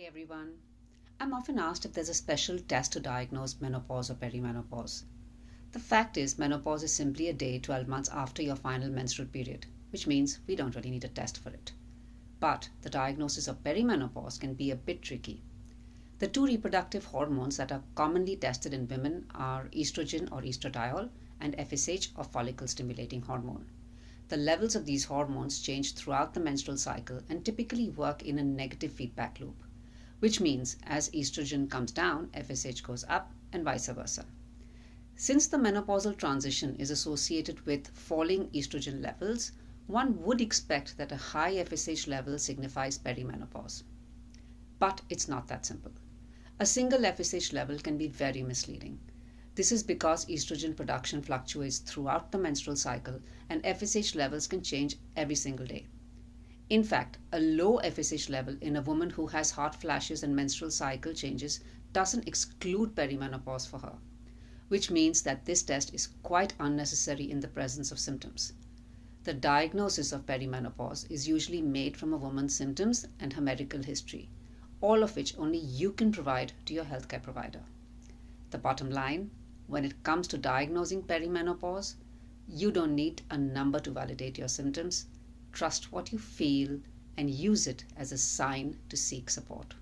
everyone. I'm often asked if there's a special test to diagnose menopause or perimenopause. The fact is, menopause is simply a day 12 months after your final menstrual period, which means we don't really need a test for it. But the diagnosis of perimenopause can be a bit tricky. The two reproductive hormones that are commonly tested in women are estrogen or estradiol and FSH or follicle stimulating hormone. The levels of these hormones change throughout the menstrual cycle and typically work in a negative feedback loop, which means as estrogen comes down, FSH goes up and vice versa. Since the menopausal transition is associated with falling estrogen levels, one would expect that a high FSH level signifies perimenopause. But it's not that simple. A single FSH level can be very misleading. This is because estrogen production fluctuates throughout the menstrual cycle and FSH levels can change every single day. In fact, a low FSH level in a woman who has hot flashes and menstrual cycle changes doesn't exclude perimenopause for her, which means that this test is quite unnecessary in the presence of symptoms. The diagnosis of perimenopause is usually made from a woman's symptoms and her medical history, all of which only you can provide to your healthcare provider. The bottom line, when it comes to diagnosing perimenopause, you don't need a number to validate your symptoms. Trust what you feel and use it as a sign to seek support.